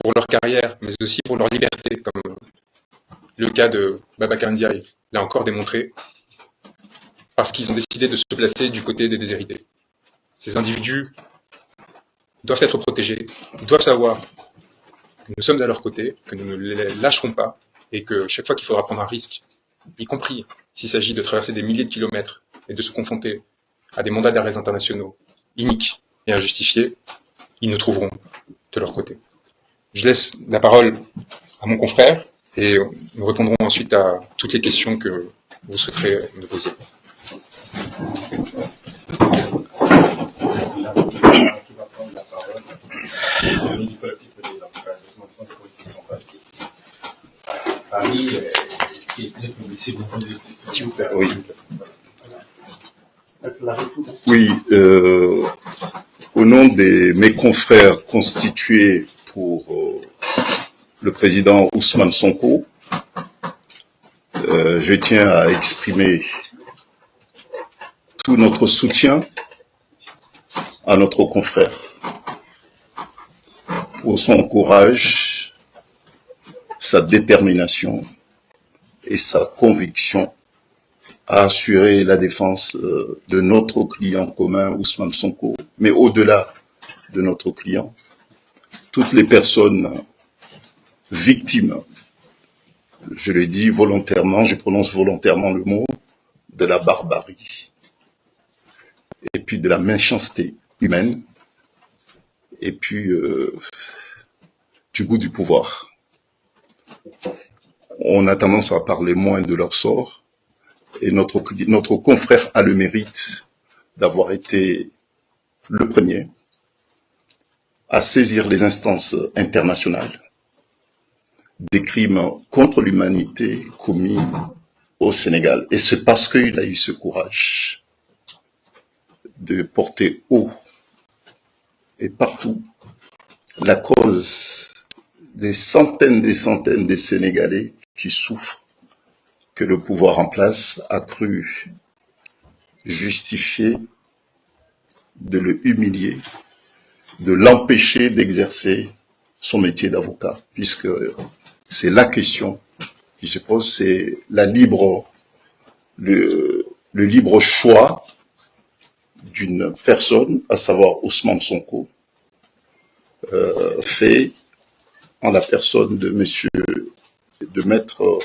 pour leur carrière, mais aussi pour leur liberté, comme le cas de Babacar Ndiaye l'a encore démontré, parce qu'ils ont décidé de se placer du côté des déshérités. Ces individus doivent être protégés, ils doivent savoir que nous sommes à leur côté, que nous ne les lâcherons pas, et que chaque fois qu'il faudra prendre un risque, y compris s'il s'agit de traverser des milliers de kilomètres et de se confronter à des mandats d'arrêt internationaux iniques et injustifiés, ils nous trouveront de leur côté. Je laisse la parole à mon confrère et nous répondrons ensuite à toutes les questions que vous souhaiterez nous poser. Oui, au nom de mes confrères constitués pour le président Ousmane Sonko, je tiens à exprimer tout notre soutien à notre confrère pour son courage, sa détermination et sa conviction à assurer la défense de notre client commun, Ousmane Sonko, mais au-delà de notre client, toutes les personnes victimes, je le dis volontairement, je prononce volontairement le mot, de la barbarie, et puis de la méchanceté humaine, et puis du goût du pouvoir. On a tendance à parler moins de leur sort, et notre confrère a le mérite d'avoir été le premier à saisir les instances internationales des crimes contre l'humanité commis au Sénégal. Et c'est parce qu'il a eu ce courage de porter haut et partout la cause des centaines de Sénégalais qui souffrent, que le pouvoir en place a cru justifier de le humilier, de l'empêcher d'exercer son métier d'avocat, puisque c'est la question qui se pose, c'est le libre choix d'une personne, à savoir Ousmane Sonko, fait en la personne de maître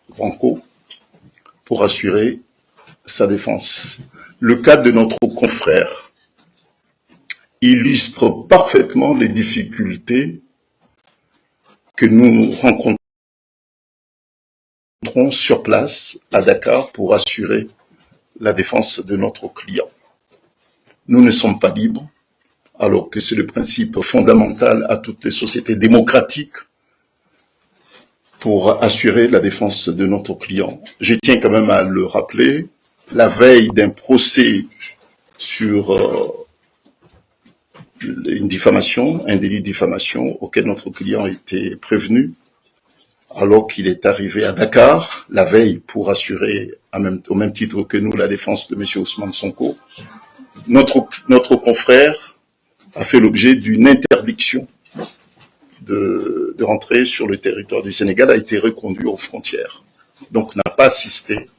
Branco, pour assurer sa défense. Le cas de notre confrère illustre parfaitement les difficultés que nous rencontrons sur place à Dakar pour assurer la défense de notre client. Nous ne sommes pas libres, alors que c'est le principe fondamental à toutes les sociétés démocratiques pour assurer la défense de notre client. Je tiens quand même à le rappeler, la veille d'un procès sur une diffamation, un délit de diffamation auquel notre client était prévenu, alors qu'il est arrivé à Dakar, la veille pour assurer, au même titre que nous, la défense de M. Ousmane Sonko, notre confrère a fait l'objet d'une interdiction de rentrer sur le territoire du Sénégal, a été reconduit aux frontières. Donc n'a pas assisté,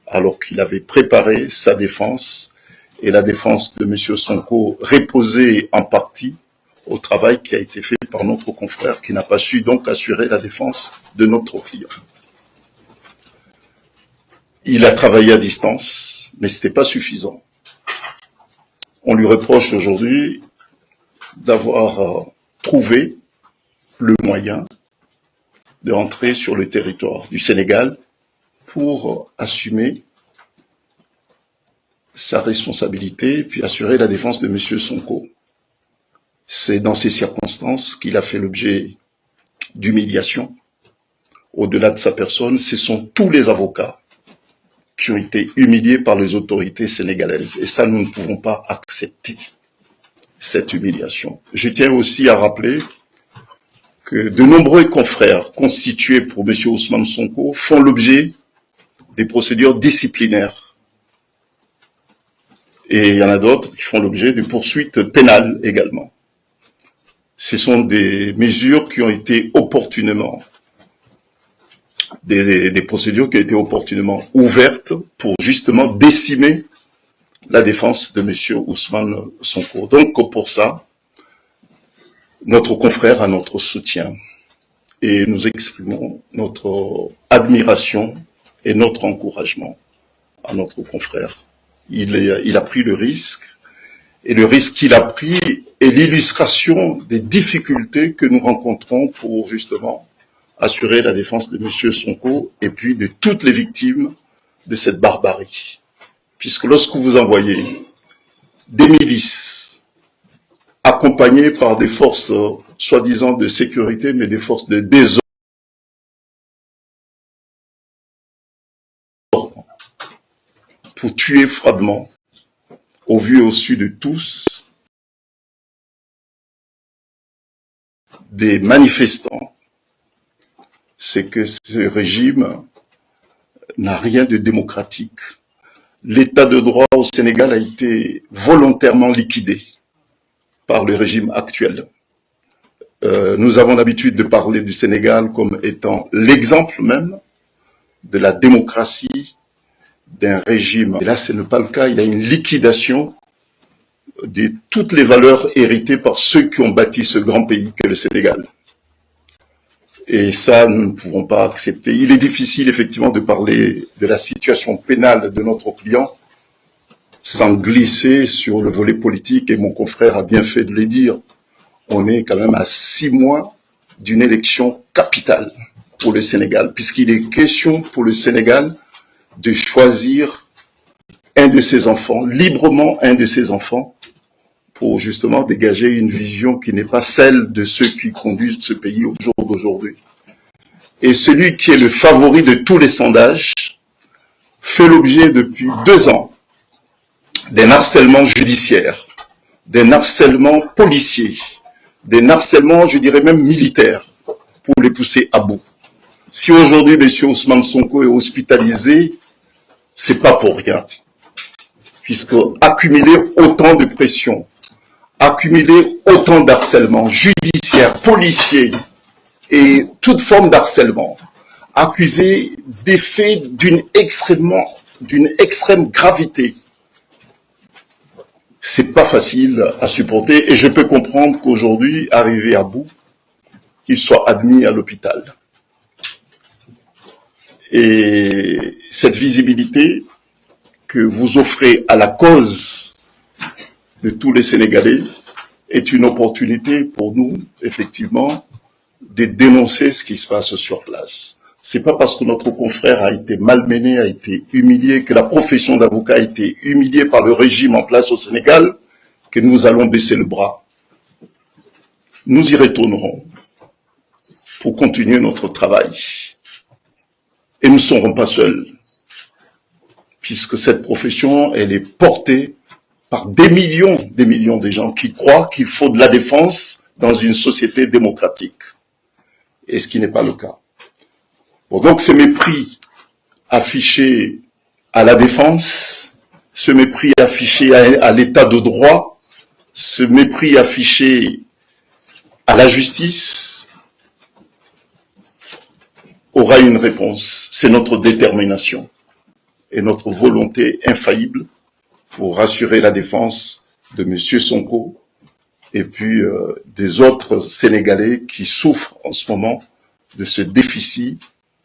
alors qu'il avait préparé sa défense, et la défense de M. Sonko reposait en partie au travail qui a été fait par notre confrère, qui n'a pas su donc assurer la défense de notre client. Il a travaillé à distance, mais ce n'était pas suffisant. On lui reproche aujourd'hui d'avoir trouvé le moyen de rentrer sur le territoire du Sénégal pour assumer sa responsabilité, puis assurer la défense de M. Sonko. C'est dans ces circonstances qu'il a fait l'objet d'humiliation. Au-delà de sa personne, ce sont tous les avocats qui ont été humiliés par les autorités sénégalaises. Et ça, nous ne pouvons pas accepter cette humiliation. Je tiens aussi à rappeler que de nombreux confrères constitués pour M. Ousmane Sonko font l'objet des procédures disciplinaires. Et il y en a d'autres qui font l'objet de poursuites pénales également. Ce sont des mesures qui ont été opportunément, des procédures qui ont été opportunément ouvertes pour justement décimer la défense de M. Ousmane Sonko. Donc pour ça, notre confrère a notre soutien et nous exprimons notre admiration et notre encouragement à notre confrère. Il a pris le risque, et le risque qu'il a pris est l'illustration des difficultés que nous rencontrons pour justement assurer la défense de M. Sonko et puis de toutes les victimes de cette barbarie. Puisque lorsque vous envoyez des milices accompagnées par des forces soi-disant de sécurité, mais des forces de désordre, pour tuer froidement, au vu et au su de tous, des manifestants, c'est que ce régime n'a rien de démocratique. L'état de droit au Sénégal a été volontairement liquidé par le régime actuel. Nous avons l'habitude de parler du Sénégal comme étant l'exemple même de la démocratie d'un régime. Et là, ce n'est pas le cas. Il y a une liquidation de toutes les valeurs héritées par ceux qui ont bâti ce grand pays qu'est le Sénégal. Et ça, nous ne pouvons pas accepter. Il est difficile, effectivement, de parler de la situation pénale de notre client sans glisser sur le volet politique, et mon confrère a bien fait de le dire. On est quand même à 6 mois d'une élection capitale pour le Sénégal, puisqu'il est question pour le Sénégal de choisir un de ses enfants, librement un de ses enfants, pour justement dégager une vision qui n'est pas celle de ceux qui conduisent ce pays au jour d'aujourd'hui. Et celui qui est le favori de tous les sondages fait l'objet depuis 2 ans d'un harcèlement judiciaire, d'un harcèlement policier, d'un harcèlement, je dirais même militaire, pour les pousser à bout. Si aujourd'hui M. Ousmane Sonko est hospitalisé, c'est pas pour rien. Puisque accumuler autant de pression, accumuler autant d'harcèlement judiciaire, policier et toute forme d'harcèlement, accusé des faits d'une extrême gravité, c'est pas facile à supporter, et je peux comprendre qu'aujourd'hui, arrivé à bout, il soit admis à l'hôpital. Et cette visibilité que vous offrez à la cause de tous les Sénégalais est une opportunité pour nous, effectivement, de dénoncer ce qui se passe sur place. C'est pas parce que notre confrère a été malmené, a été humilié, que la profession d'avocat a été humiliée par le régime en place au Sénégal, que nous allons baisser le bras. Nous y retournerons pour continuer notre travail. Et nous ne serons pas seuls, puisque cette profession, elle est portée par des millions de gens qui croient qu'il faut de la défense dans une société démocratique. Et ce qui n'est pas le cas. Bon, donc ce mépris affiché à la défense, ce mépris affiché à l'état de droit, ce mépris affiché à la justice, aura une réponse. C'est notre détermination et notre volonté infaillible pour assurer la défense de M. Sonko et puis des autres Sénégalais qui souffrent en ce moment de ce déficit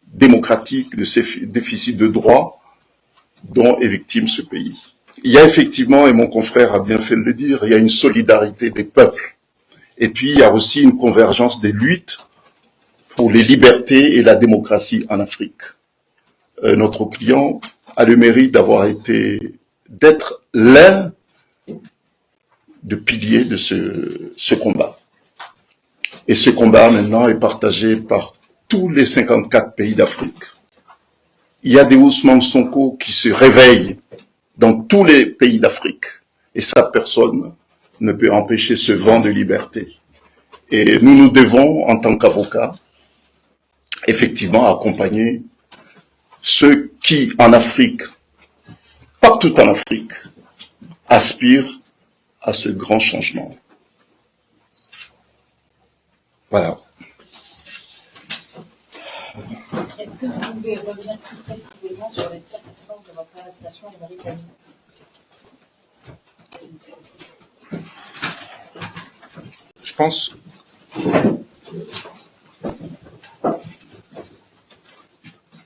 démocratique, de ce déficit de droit dont est victime ce pays. Il y a effectivement, et mon confrère a bien fait de le dire, il y a une solidarité des peuples. Et puis il y a aussi une convergence des luttes pour les libertés et la démocratie en Afrique. Notre client a le mérite d'être l'un des piliers de ce combat. Et ce combat maintenant est partagé par tous les 54 pays d'Afrique. Il y a des Ousmane Sonko qui se réveillent dans tous les pays d'Afrique. Et ça, personne ne peut empêcher ce vent de liberté. Et nous nous devons, en tant qu'avocats, effectivement accompagner ceux qui, en Afrique, partout en Afrique, aspirent à ce grand changement. Voilà. Est-ce que vous pouvez revenir plus précisément sur les circonstances de votre arrestation en Mauritanie? Je pense